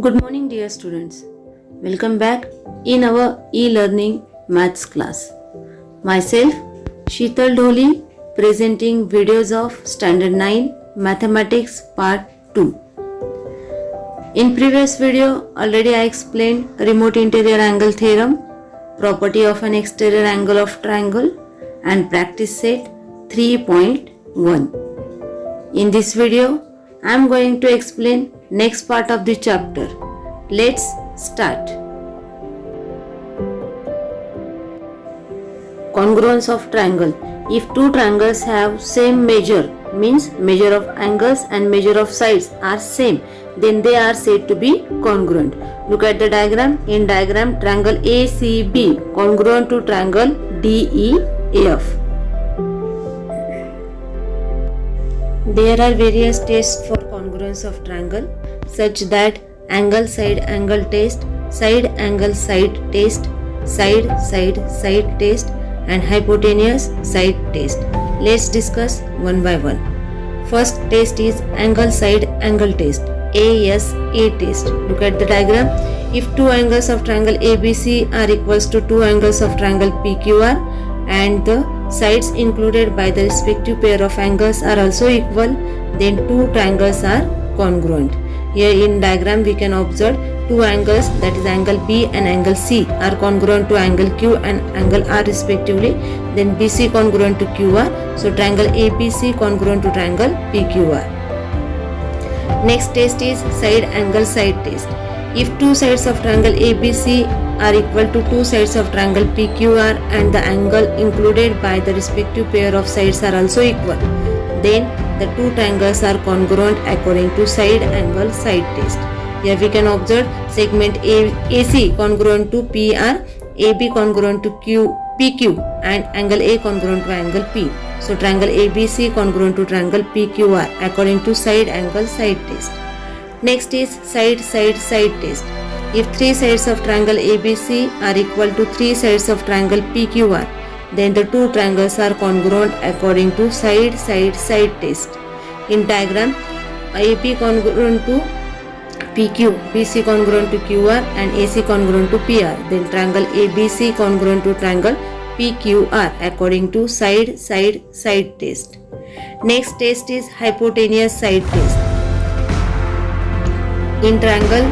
Good morning, dear students. Welcome back in our e-learning maths class. Myself, Sheetal Dholi, presenting videos of Standard 9 Mathematics Part 2. In previous video, already I explained remote interior angle theorem, property of an exterior angle of triangle, and practice set 3.1. In this video, I am going to explain next part of the chapter. Let's start. Congruence of triangle. If two triangles have same measure, means measure of angles and measure of sides are same, then they are said to be congruent. Look at the diagram. In diagram, triangle ACB congruent to triangle DEF. There are various tests for congruence of triangle such that angle side angle test, side angle side test, side test, and hypotenuse side test. Let's discuss one by one. First test is angle side angle test, ASA test. Look at the diagram. If two angles of triangle ABC are equals to two angles of triangle PQR and the sides included by the respective pair of angles are also equal, then two triangles are congruent. Here in diagram we can observe two angles, that is angle B and angle C, are congruent to angle Q and angle R respectively. Then BC congruent to QR. So triangle ABC congruent to triangle PQR. Next test is side angle side test. If two sides of triangle ABC are equal to two sides of triangle PQR and the angle included by the respective pair of sides are also equal, then the two triangles are congruent according to side angle side test. Here we can observe segment AC congruent to PR, AB congruent to PQ, and angle A congruent to angle P. So triangle ABC congruent to triangle PQR according to side angle side test. Next is side test. If three sides of triangle ABC are equal to three sides of triangle PQR, then the two triangles are congruent according to side test. In diagram, AB congruent to PQ, BC congruent to QR, and AC congruent to PR. Then triangle ABC congruent to triangle PQR according to side test. Next test is hypotenuse side test. In triangle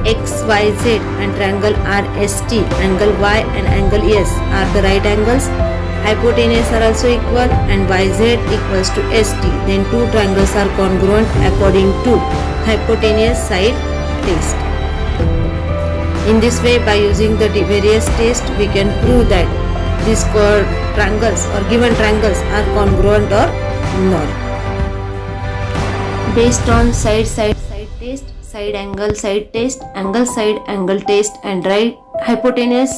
XYZ and triangle RST, angle Y and angle S are the right angles. Hypotenuse are also equal and YZ equals to ST. Then two triangles are congruent according to hypotenuse side test. In this way, by using the various tests, we can prove that these triangles or given triangles are congruent or not. Based on side test, side angle side test, angle side angle test, and right hypotenuse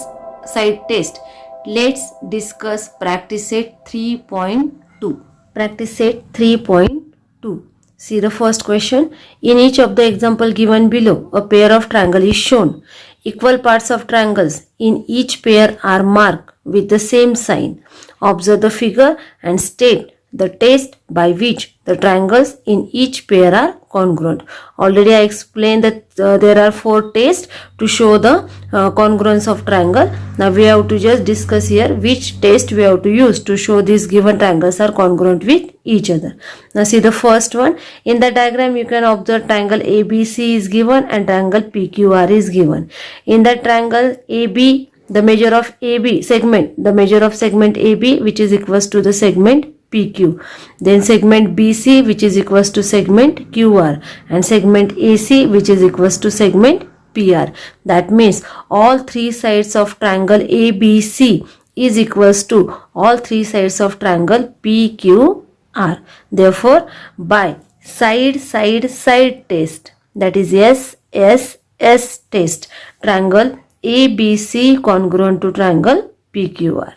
side test, let's discuss practice set 3.2. Practice set 3.2. See the first question. In each of the example given below, a pair of triangle is shown. Equal parts of triangles in each pair are marked with the same sign. Observe the figure and state the test by which the triangles in each pair are congruent. Already I explained that there are four tests to show the congruence of triangle. Now we have to just discuss here which test we have to use to show these given triangles are congruent with each other. Now see the first one. In the diagram you can observe triangle ABC is given and triangle PQR is given. In the triangle AB, the measure of AB segment, the measure of segment AB which is equals to the segment PQ, then segment BC which is equals to segment QR, and segment AC which is equals to segment PR. That means all three sides of triangle ABC is equals to all three sides of triangle PQR. Therefore, by side test, that is SSS test, triangle ABC congruent to triangle PQR.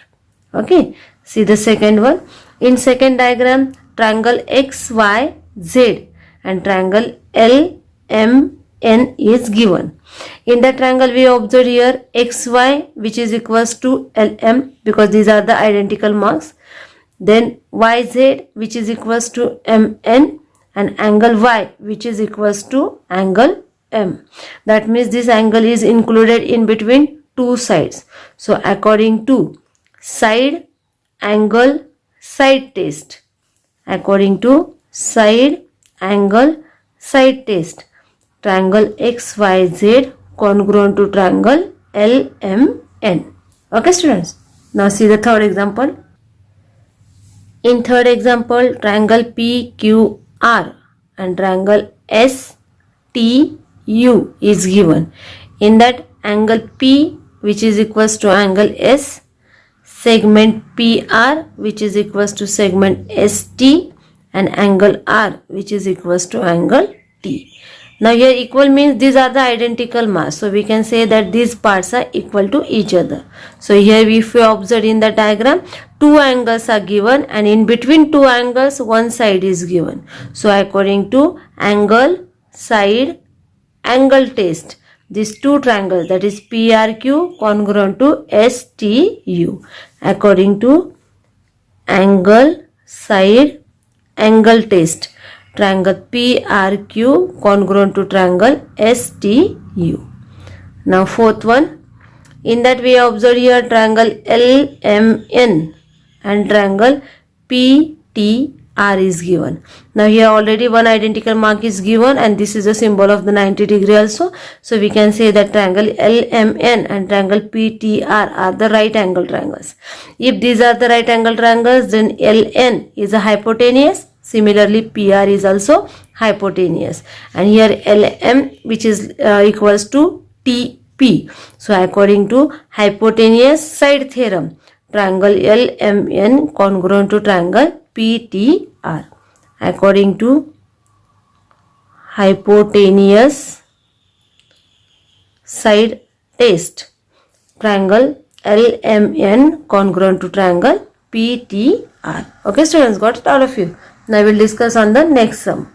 Okay, see the second one. In second diagram, triangle XYZ and triangle LMN is given. In the triangle we observe here XY which is equals to LM because these are the identical marks. Then YZ which is equals to MN and angle Y which is equals to angle LM. That means this angle is included in between two sides. So according to side angle side test, according to side angle side test, triangle XYZ congruent to triangle LMN. Okay students, now see the third example. In third example, triangle PQR and triangle STU is given. In that, angle P which is equals to angle S, segment PR which is equals to segment ST, and angle R which is equals to angle T. Now here equal means these are the identical mass. So we can say that these parts are equal to each other. So here if we observe in the diagram, two angles are given and in between two angles one side is given. So according to angle side angle test, these two triangles, that is PRQ congruent to STU. According to angle side angle test, triangle PRQ congruent to triangle STU. Now fourth one, in that we observe here triangle LMN and triangle PTR is given. Now here already one identical mark is given and this is a symbol of the 90 degree also. So we can say that triangle LMN and triangle PTR are the right angle triangles. If these are the right angle triangles, then LN is a hypotenuse. Similarly, PR is also hypotenuse, and here LM which is equals to TP. So according to hypotenuse side theorem, triangle LMN congruent to triangle PTR. According to hypotenuse side test, triangle LMN congruent to triangle PTR. Okay students, got it all of you? Now we will discuss on the next sum.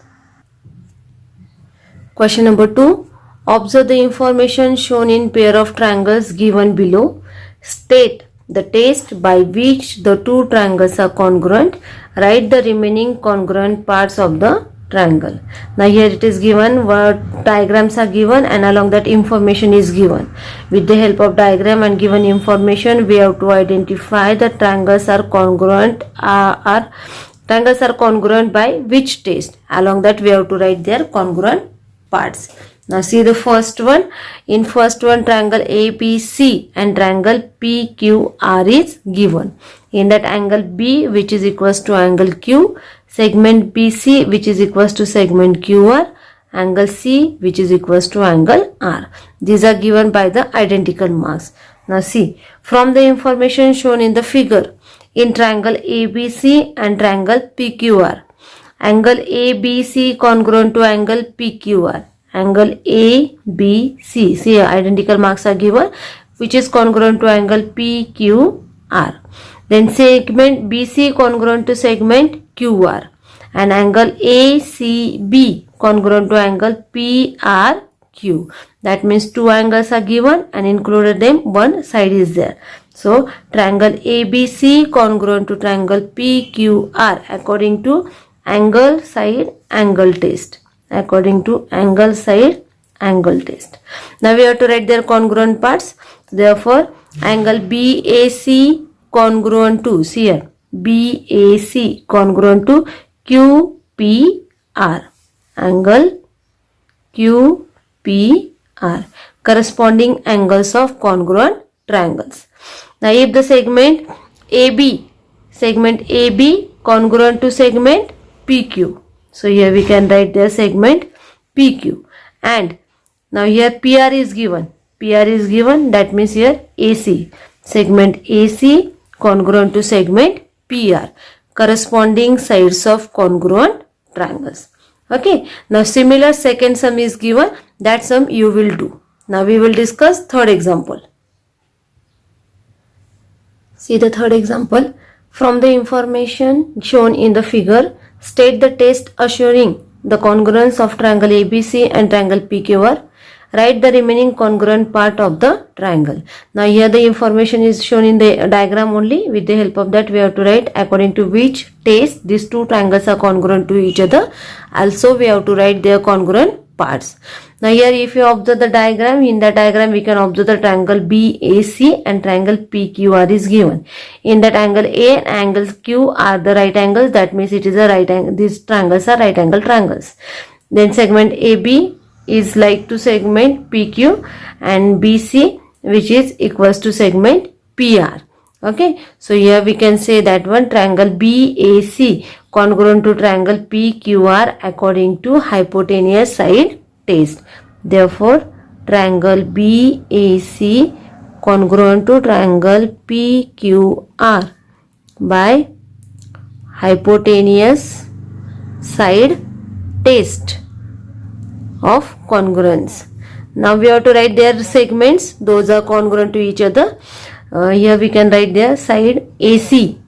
Question number 2. Observe the information shown in pair of triangles given below. State the test by which the two triangles are congruent. Write the remaining congruent parts of the triangle. Now here it is given, what diagrams are given and along that information is given. With the help of diagram and given information, we have to identify the triangles are congruent triangles are congruent by which test. Along that we have to write their congruent parts. Now see the first one. In first one, triangle ABC and triangle PQR is given. In that, angle B which is equals to angle Q, segment BC which is equals to segment QR, angle C which is equals to angle R. These are given by the identical marks. Now see, from the information shown in the figure, in triangle ABC and triangle PQR, angle ABC congruent to angle PQR, angle ABC, see identical marks are given, which is congruent to angle PQR. Then segment BC congruent to segment QR, and angle ACB congruent to angle PRQ. That means two angles are given and included them one side is there. So triangle ABC congruent to triangle PQR according to angle side angle test. According to angle side angle test. Now we have to write their congruent parts. Therefore, angle BAC congruent to, see here, BAC congruent to QPR. Angle QPR. Corresponding angles of congruent triangles. Now if the segment AB congruent to segment PQ. So here we can write the segment PQ. And now here PR is given. That means here AC. Segment AC congruent to segment PR. Corresponding sides of congruent triangles. Okay. Now similar second sum is given. That sum you will do. Now we will discuss third example. See the third example. From the information shown in the figure, state the test assuring the congruence of triangle ABC and triangle PQR. Write the remaining congruent part of the triangle. Now here the information is shown in the diagram only. With the help of that we have to write according to which test these two triangles are congruent to each other. Also we have to write their congruent parts. Now here if you observe the diagram, in the diagram we can observe the triangle BAC and triangle PQR is given. In that angle A and angle Q are the right angles, that means it is a right angle. These triangles are right angle triangles. Then segment AB is like to segment PQ and BC, which is equals to segment PR. Okay, so here we can say that one triangle BAC congruent to triangle PQR according to hypotenuse side test. Therefore, triangle BAC congruent to triangle PQR by hypotenuse side test of congruence. Now we have to write their segments, those are congruent to each other. Here we can write their side AC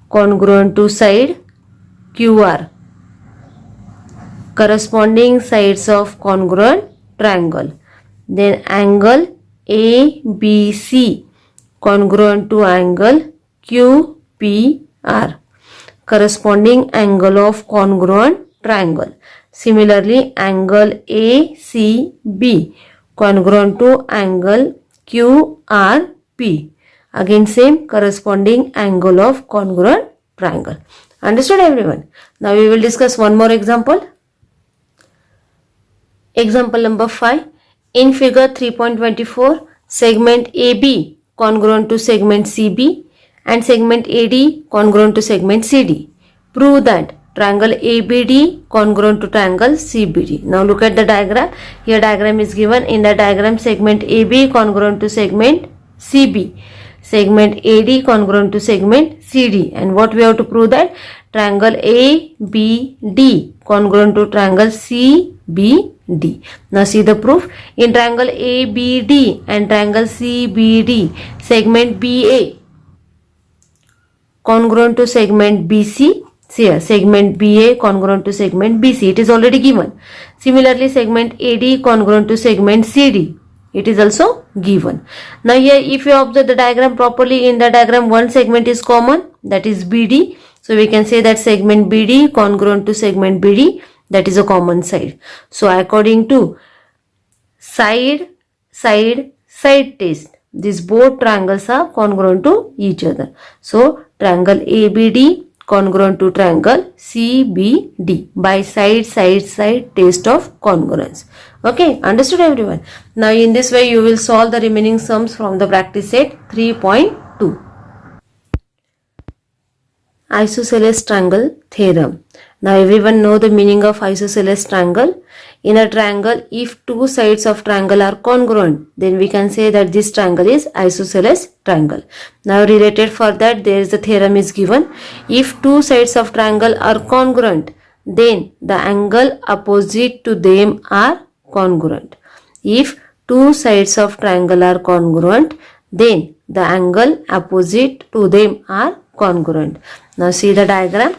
congruent to side QR, corresponding sides of congruent triangle. Then angle ABC congruent to angle QPR, corresponding angle of congruent triangle. Similarly, angle ACB congruent to angle QRP, again same corresponding angle of congruent triangle. Understood everyone? Now we will discuss one more example. Example number 5. In figure 3.24, segment AB congruent to segment CB and segment AD congruent to segment CD. Prove that triangle ABD congruent to triangle CBD. Now look at the diagram. Here diagram is given. In the diagram, segment AB congruent to segment CB, segment AD congruent to segment CD. And what we have to prove that triangle ABD congruent to triangle CBD. Now see the proof. In triangle ABD and triangle CBD, segment BA congruent to segment BC. See here, segment BA congruent to segment BC. It is already given. Similarly, segment AD congruent to segment CD. It is also given. Now here, if you observe the diagram properly, in the diagram one segment is common, that is BD. So we can say that segment BD congruent to segment BD, that is a common side. So according to side test, these both triangles are congruent to each other. So triangle ABD congruent to triangle CBD by side test of congruence. Okay, understood everyone? Now in this way you will solve the remaining sums from the practice set 3.2. Isosceles triangle theorem. Now everyone know the meaning of isosceles triangle. In a triangle, if two sides of triangle are congruent, then we can say that this triangle is isosceles triangle. Now related for that, there is the theorem is given. If two sides of triangle are congruent, then the angle opposite to them are congruent. If two sides of triangle are congruent, then the angle opposite to them are congruent. Now see the diagram.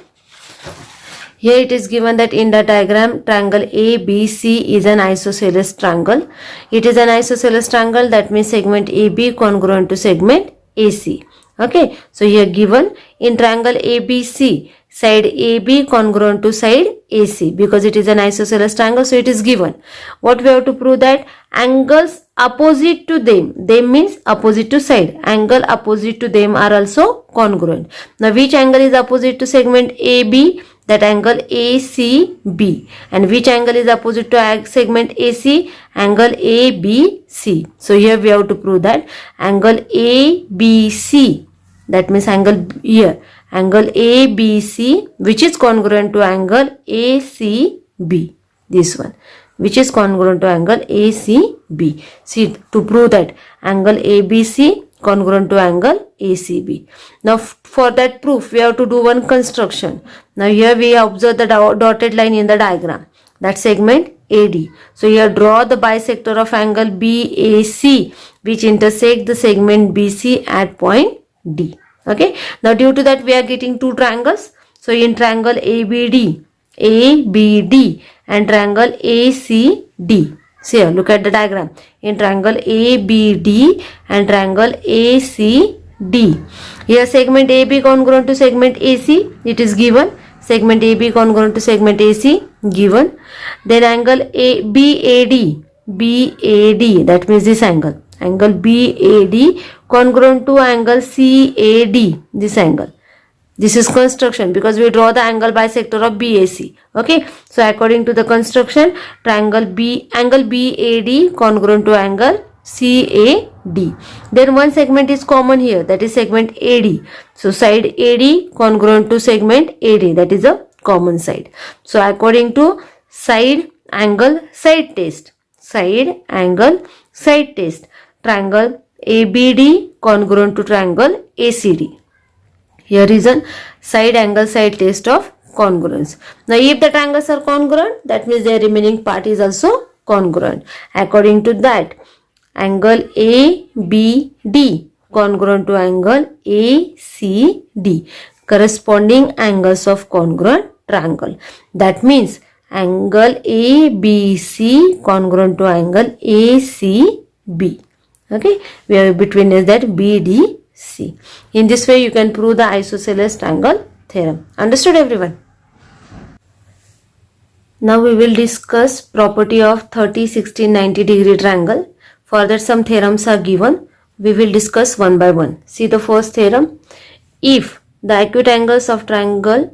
Here it is given that in the diagram, triangle ABC is an isosceles triangle. It is an isosceles triangle, that means segment AB congruent to segment AC. Okay, so here given in triangle ABC, side AB congruent to side AC, because it is an isosceles triangle, so it is given. What we have to prove that angles opposite to them means opposite to side, angle opposite to them are also congruent. Now which angle is opposite to segment AB? That angle ACB. And which angle is opposite to segment AC? Angle ABC. So here we have to prove that angle ABC, that means angle here, angle ABC, which is congruent to angle ACB, this one, which is congruent to angle ACB. See, to prove that angle ABC congruent to angle ACB. Now for that proof, we have to do one construction. Now here we observe the dotted line in the diagram, that segment AD. So here draw the bisector of angle BAC, which intersect the segment BC at point D. Okay. Now due to that, we are getting two triangles. So in triangle ABD and triangle ACD. See here, look at the diagram. In triangle ABD and triangle ACD. Here segment AB congruent to segment AC, it is given. segment AB congruent to segment AC given. Then angle BAD, that means this angle BAD congruent to angle CAD, this angle. This is construction because we draw the angle bisector of BAC. Okay, so according to the construction, angle BAD congruent to angle CAD. Then one segment is common here, that is segment AD. So side AD congruent to segment AD, that is a common side. So according to side angle side test, triangle ABD congruent to triangle ACD. Here is a side angle side test of congruence. Now if the triangles are congruent, that means their remaining part is also congruent. According to that, angle ABD congruent to angle ACD, corresponding angles of congruent triangle. That means angle ABC congruent to angle ACB. Okay, where between is that BDC. In this way you can prove the isosceles triangle theorem. Understood everyone? Now we will discuss property of 30, 60, 90 degree triangle. For that some theorems are given. We will discuss one by one. See the first theorem. If the acute angles of triangle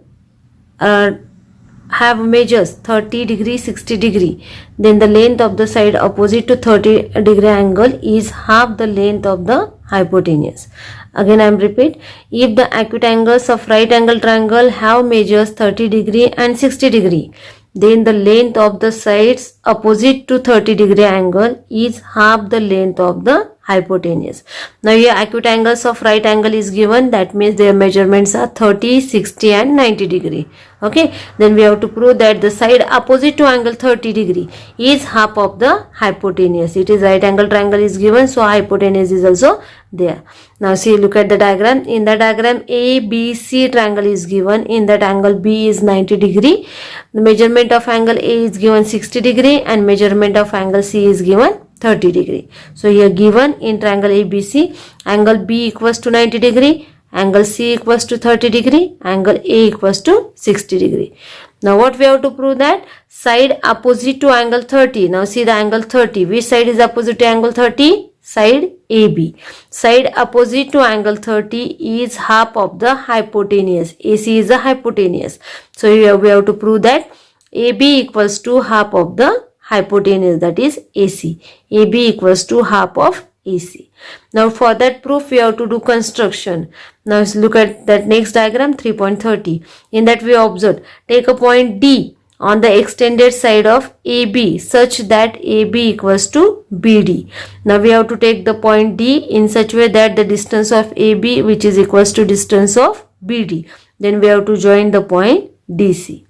have measures 30 degree, 60 degree, then the length of the side opposite to 30 degree angle is half the length of the hypotenuse. Again I am repeat, if the acute angles of right angle triangle have measures 30 degree and 60 degree, then the length of the sides opposite to 30 degree angle is half the length of the hypotenuse. Now here acute angles of right angle is given, that means their measurements are 30, 60 and 90 degree. Okay, then we have to prove that the side opposite to angle 30 degree is half of the hypotenuse. It is right angle triangle is given, so hypotenuse is also there. Now see, look at the diagram. In the diagram ABC triangle is given. In that angle B is 90 degree. The measurement of angle A is given 60 degree and measurement of angle C is given 30 degree. So here given in triangle ABC, angle B equals to 90 degree, angle C equals to 30 degree, angle A equals to 60 degree. Now what we have to prove that side opposite to angle 30. Now see the angle 30. Which side is opposite to angle 30? Side AB. Side opposite to angle 30 is half of the hypotenuse. AC is the hypotenuse. So here we have to prove that AB equals to half of the hypotenuse, that is AC. AB equals to half of AC. Now for that proof we have to do construction. Now look at that next diagram 3.30. In that we observe, take a point D on the extended side of AB such that AB equals to BD. Now we have to take the point D in such way that the distance of AB which is equals to distance of BD. Then we have to join the point DC.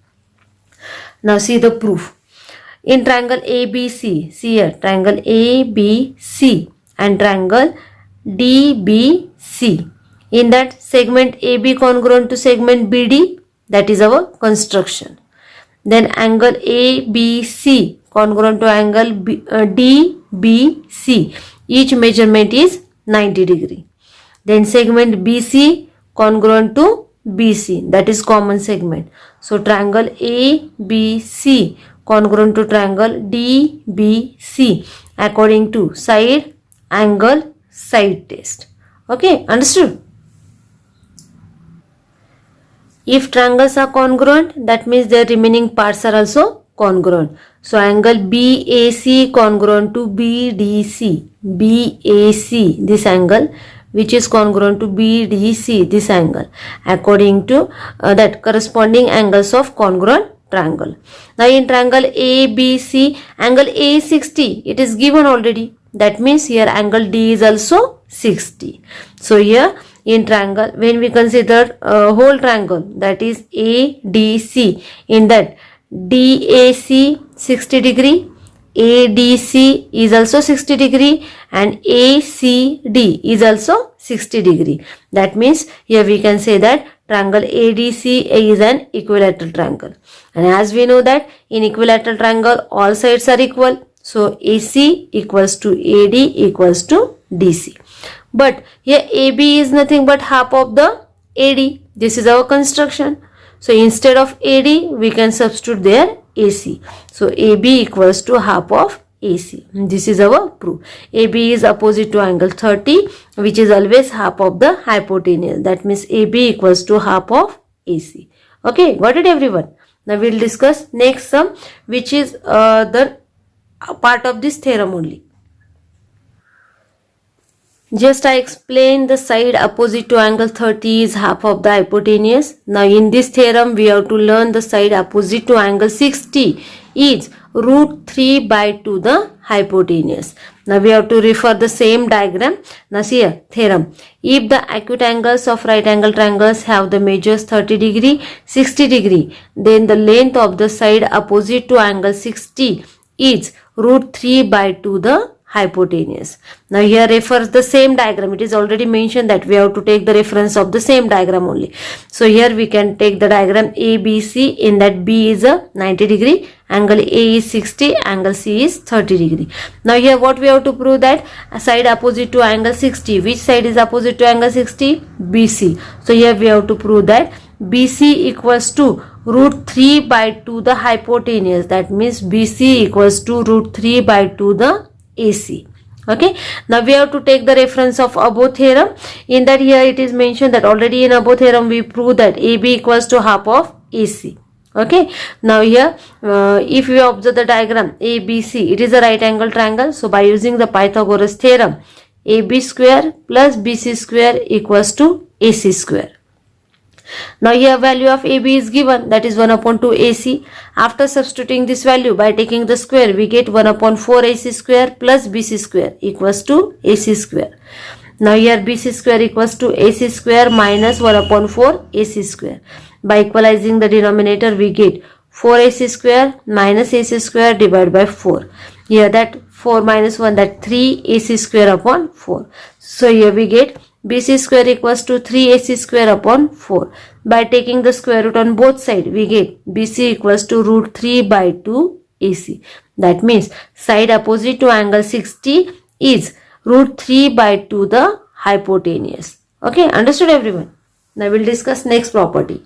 Now see the proof. In triangle ABC, see here, triangle ABC and triangle DBC. In that segment AB congruent to segment BD, that is our construction. Then angle ABC congruent to angle DBC. Each measurement is 90 degree. Then segment BC congruent to BC, that is common segment. So triangle ABC congruent to triangle DBC according to side angle side test. Okay, understood? If triangles are congruent, that means their remaining parts are also congruent. So angle BAC congruent to BDC. BAC, this angle, which is congruent to BDC, this angle, according to that corresponding angles of congruent triangle. Now in triangle ABC, angle A is 60. It is given already. That means here angle D is also 60. So here in triangle, when we consider whole triangle, that is ADC, in that DAC 60 degree, ADC is also 60 degree and ACD is also 60 degree. That means here we can say that triangle ADC is an equilateral triangle. And as we know that in equilateral triangle all sides are equal. So AC equals to AD equals to DC. But here AB is nothing but half of the AD. This is our construction. So instead of AD, we can substitute there AC. So AB equals to half of AC. This is our proof. AB is opposite to angle 30, which is always half of the hypotenuse. That means AB equals to half of AC. Okay, got it everyone? Now we'll discuss next sum, which is the part of this theorem only. Just I explained the side opposite to angle 30 is half of the hypotenuse. Now in this theorem we have to learn the side opposite to angle 60 is root 3 by 2 the hypotenuse. Now we have to refer the same diagram. Now see here, theorem. If the acute angles of right angle triangles have the measures 30 degree, 60 degree, then the length of the side opposite to angle 60 is root 3 by 2 the hypotenuse. Now here refers the same diagram. It is already mentioned that we have to take the reference of the same diagram only. So here we can take the diagram ABC, in that B is a 90 degree, angle A is 60, angle C is 30 degree. Now here what we have to prove, that a side opposite to angle 60. Which side is opposite to angle 60? BC. So here we have to prove that BC equals to root 3 by 2 the hypotenuse. That means BC equals to root 3 by 2 the AC. Okay, now we have to take the reference of above theorem. In that here it is mentioned that already in above theorem we prove that AB equals to half of AC. Okay, now here if we observe the diagram ABC, it is a right angle triangle. So by using the Pythagoras theorem, AB square plus BC square equals to AC square. Now here value of AB is given, that is 1 upon 2 AC. After substituting this value by taking the square, we get 1 upon 4 AC square plus BC square equals to AC square. Now here BC square equals to AC square minus 1 upon 4 AC square. By equalizing the denominator, we get 4 AC square minus AC square divided by 4. Here that 4 minus 1, that 3 AC square upon 4. So here we get BC square equals to 3 AC square upon 4. By taking the square root on both sides, we get BC equals to root 3 by 2 AC. That means side opposite to angle 60 is root 3 by 2 the hypotenuse. Okay, understood everyone? Now we will discuss next property.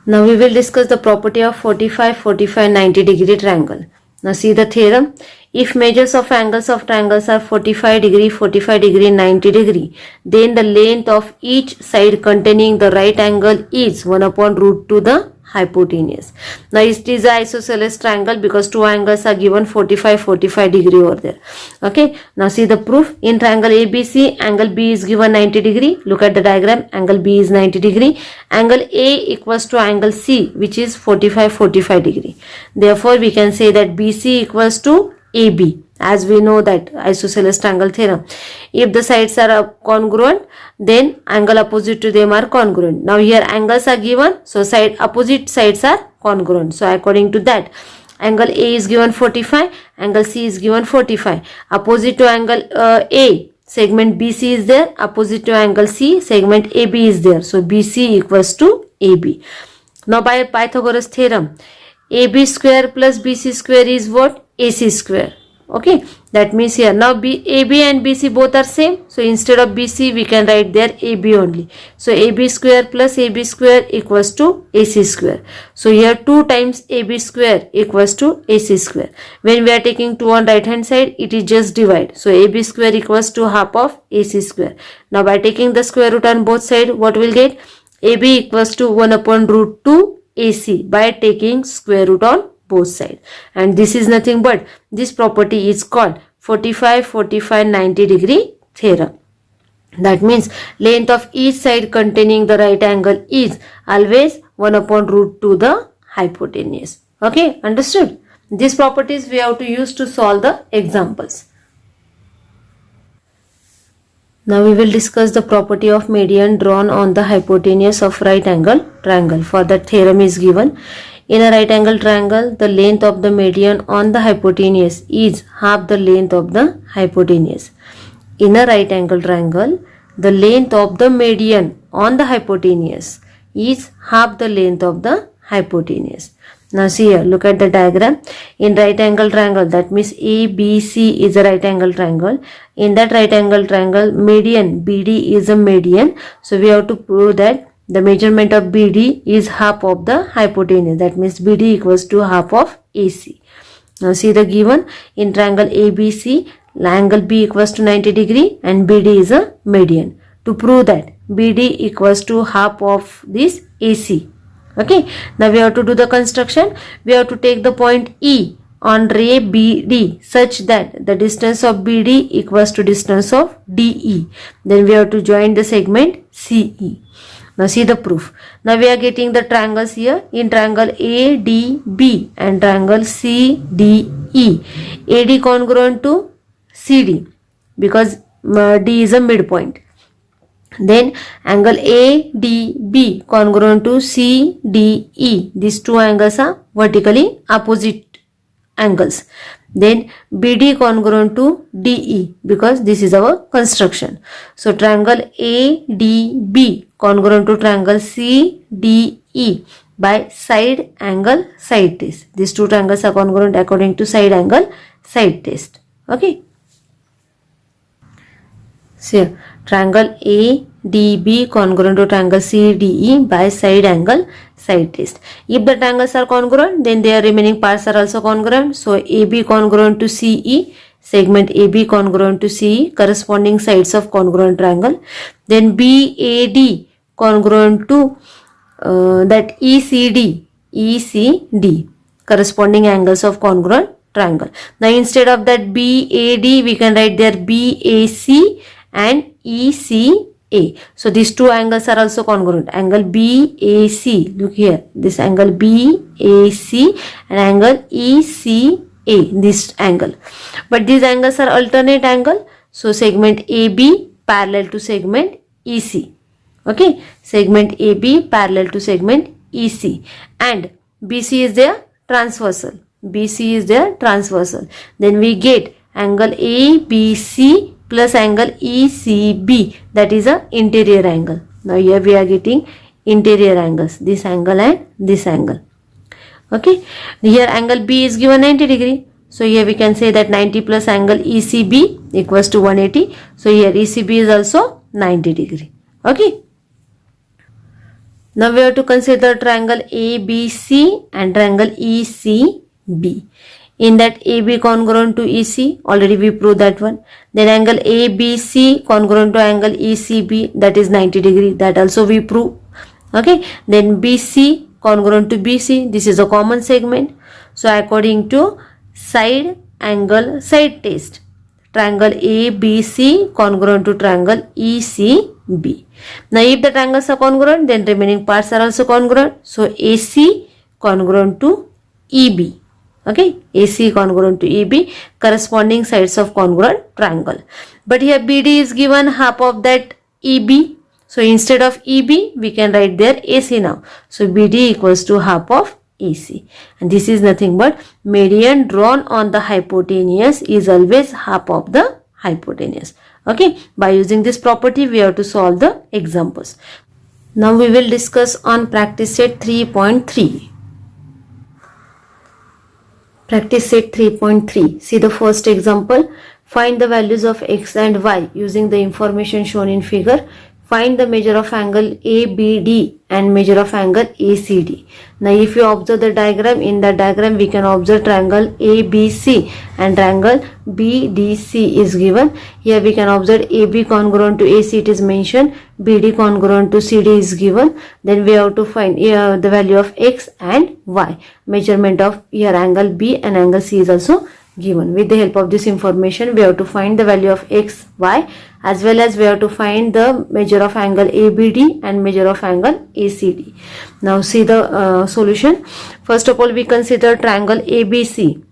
Now we will discuss the property of 45, 45, 90 degree triangle. Now see the theorem. If measures of angles of triangles are 45 degree, 45 degree, 90 degree, then the length of each side containing the right angle is 1 upon root 2 the hypotenuse. Now it is an isosceles triangle because two angles are given 45, 45 degree over there. Okay. Now see the proof. In triangle ABC, angle B is given 90 degree. Look at the diagram. Angle B is 90 degree. Angle A equals to angle C, which is 45, 45 degree. Therefore, we can say that BC equals to AB, as we know that isosceles triangle theorem. If the sides are congruent, then angle opposite to them are congruent. Now here angles are given, so side opposite sides are congruent. So according to that, angle A is given 45, angle C is given 45. Opposite to angle A, segment BC is there. Opposite to angle C, segment AB is there. So BC equals to AB. Now by Pythagoras theorem, AB square plus BC square is what? AC square. Okay, that means here now AB and BC both are same. So instead of BC, we can write there AB only. So AB square plus AB square equals to AC square. So here 2 times AB square equals to AC square. When we are taking 2 on right hand side, it is just divide. So AB square equals to half of AC square. Now by taking the square root on both sides, what will get? AB equals to 1 upon root 2 AC by taking square root on both sides. And this is nothing but, this property is called 45, 45, 90 degree theorem. That means length of each side containing the right angle is always 1 upon root 2 the hypotenuse. Okay, understood? These properties we have to use to solve the examples. Now we will discuss the property of median drawn on the hypotenuse of right angle triangle. For that, theorem is given. In a right angle triangle, the length of the median on the hypotenuse is half the length of the hypotenuse. In a right angle triangle, the length of the median on the hypotenuse is half the length of the hypotenuse. Now see here, look at the diagram. In right angle triangle, that means ABC is a right angle triangle. In that right angle triangle, median BD is a median. So we have to prove that the measurement of BD is half of the hypotenuse. That means BD equals to half of AC. Now see the given in triangle ABC, angle B equals to 90 degree and BD is a median. To prove that BD equals to half of this AC. Okay, now we have to do the construction. We have to take the point E on ray BD such that the distance of BD equals to distance of DE. Then we have to join the segment CE. Now see the proof. Now we are getting the triangles here in triangle ADB and triangle CDE. AD congruent to CD because D is a midpoint. Then angle ADB congruent to CDE. These two angles are vertically opposite angles. Then BD congruent to DE because this is our construction. So triangle ADB congruent to triangle CDE by side angle side test. These two triangles are congruent according to side angle side test. Okay. So triangle ADB congruent to triangle CDE by side angle side test. If the triangles are congruent, then their remaining parts are also congruent. So AB congruent to CE, segment AB congruent to CE, corresponding sides of congruent triangle. Then BAD congruent to that ECD, corresponding angles of congruent triangle. Now instead of that BAD, we can write there BAC and ECA. So these two angles are also congruent. Angle BAC, look here, this angle BAC and angle ECA, this angle. But these angles are alternate angle. So segment AB parallel to segment EC. Okay, segment AB parallel to segment EC and BC is their transversal. BC is their transversal. Then we get angle ABC plus angle ECB, that is a interior angle. Now here we are getting interior angles, this angle and this angle. Okay, here angle B is given 90 degree. So here we can say that 90 plus angle ECB equals to 180. So here ECB is also 90 degree. Okay. Now we have to consider triangle ABC and triangle ECB. In that AB congruent to EC, already we proved that one. Then angle ABC congruent to angle ECB, that is 90 degree, that also we prove. Okay, then BC congruent to BC, this is a common segment. So according to side angle side test, triangle ABC congruent to triangle ECB. Now if the triangles are congruent, then remaining parts are also congruent. So AC congruent to EB. Okay, AC congruent to EB, corresponding sides of congruent triangle. But here BD is given half of that EB. So instead of EB, we can write there AC now. So BD equals to half of AC. And this is nothing but median drawn on the hypotenuse is always half of the hypotenuse. Okay, by using this property, we have to solve the examples. Now we will discuss on practice set 3.3. Practice set 3.3. See the first example. Find the values of x and y using the information shown in figure. Find the measure of angle ABD and measure of angle ACD. Now if you observe the diagram, in the diagram we can observe triangle ABC and triangle BDC is given. Here we can observe AB congruent to AC, it is mentioned. BD congruent to CD is given. Then we have to find the value of x and y. Measurement of here angle B and angle C is also given. With the help of this information, we have to find the value of x, y, as well as we have to find the measure of angle ABD and measure of angle ACD. Now see the solution. First of all, we consider triangle ABC.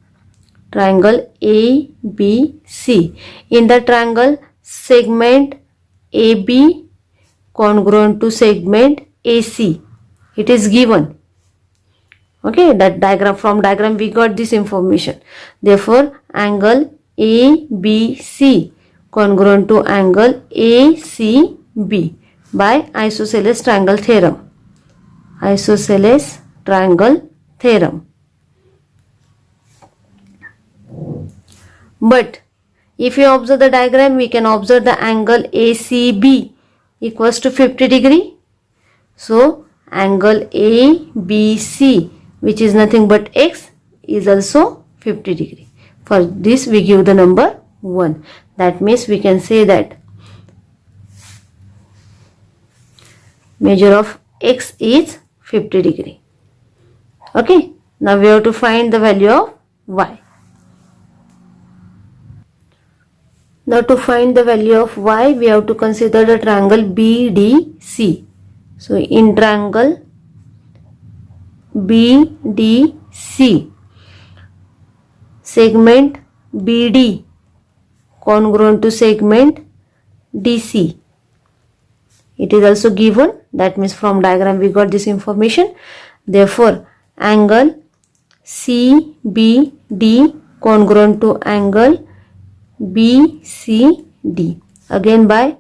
Triangle ABC. In the triangle, segment AB congruent to segment AC. It is given. Okay, that diagram, from diagram we got this information. Therefore, angle ABC congruent to angle ACB by isosceles triangle theorem. Isosceles triangle theorem. But if you observe the diagram, we can observe the angle ACB equals to 50 degree. So angle ABC, which is nothing but x, is also 50 degree. For this we give the number 1. That means we can say that measure of x is 50 degree. Okay. Now we have to find the value of y. Now to find the value of y, we have to consider the triangle BDC. So in triangle BDC, segment BD congruent to segment DC. It is also given, that means from diagram we got this information. Therefore angle CBD congruent to angle BCD, again by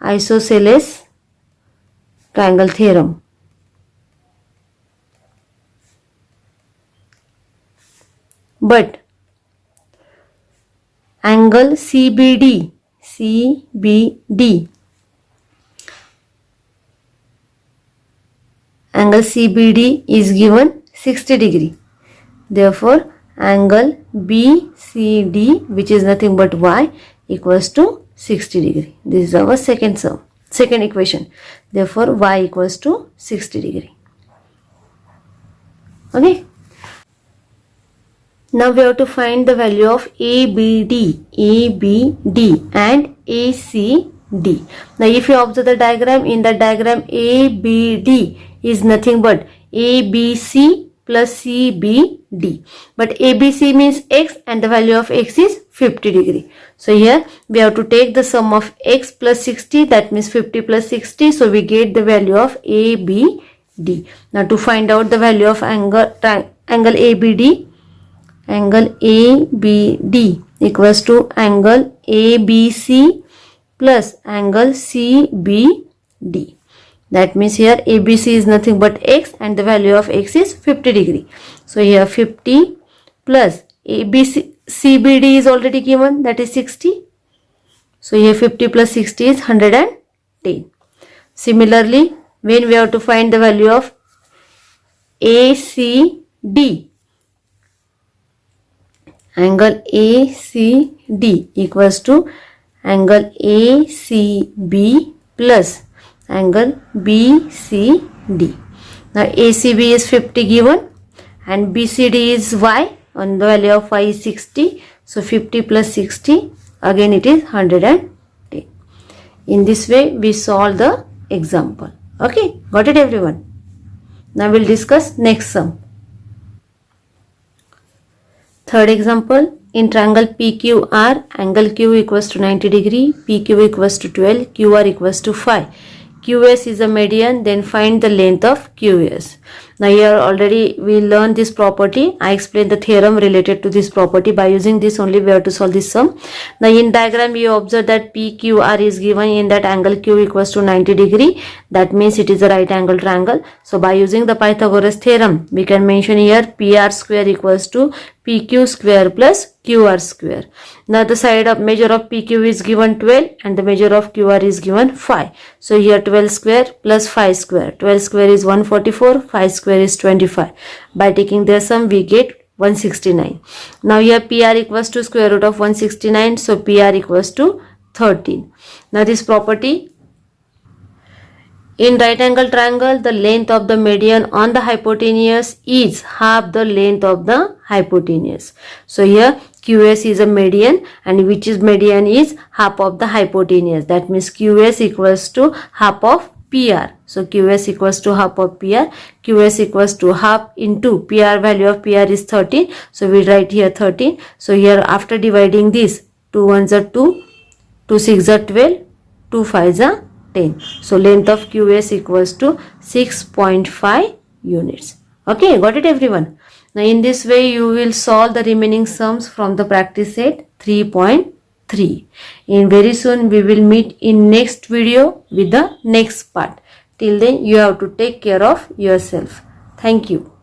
isosceles triangle theorem. But angle CBD is given 60 degree. Therefore angle BCD, which is nothing but y, equals to 60 degree. This is our second equation. Therefore y equals to 60 degree. Okay. Now we have to find the value of ABD and ACD. Now if you observe the diagram, in the diagram ABD is nothing but ABC plus CBD. But ABC means x and the value of x is 50 degree. So here we have to take the sum of x plus 60, that means 50 plus 60. So we get the value of ABD. Now to find out the value of angle ABD, angle ABD equals to angle ABC plus angle CBD. That means here ABC is nothing but x and the value of x is 50 degree. So here 50 plus CBD is already given, that is 60. So here 50 plus 60 is 110. Similarly, when we have to find the value of ACD, angle ACD equals to angle ACB plus angle BCD. Now ACB is 50 given and BCD is y, and the value of y is 60. So 50 plus 60, again it is 110. In this way we solve the example. Okay, got it everyone? Now we'll discuss next sum. Third example, in triangle PQR, angle Q equals to 90 degree, PQ equals to 12, QR equals to 5. QS is a median, then find the length of QS. Now here already we learned this property. I explained the theorem related to this property. By using this only we have to solve this sum. Now in diagram you observe that PQR is given, in that angle Q equals to 90 degree. That means it is a right angle triangle. So by using the Pythagoras theorem, we can mention here PR square equals to PQ square plus QR square. Now the side of measure of PQ is given 12 and the measure of QR is given 5. So here 12 square plus 5 square. 12 square is 144, 5 square is 25. By taking their sum we get 169. Now here PR equals to square root of 169. So PR equals to 13. Now this property, in right angle triangle, the length of the median on the hypotenuse is half the length of the hypotenuse. So here QS is a median, and which is median is half of the hypotenuse. That means QS equals to half of PR. So QS equals to half of PR. QS equals to half into PR, value of PR is 13. So we write here 13. So here after dividing this, 2 1s are 2, 2 6s are 12, 2 5s are 10. So length of QS equals to 6.5 units. Okay, got it everyone? Now in this way you will solve the remaining sums from the practice set 3.3. In very soon we will meet in next video with the next part. Till then you have to take care of yourself. Thank you.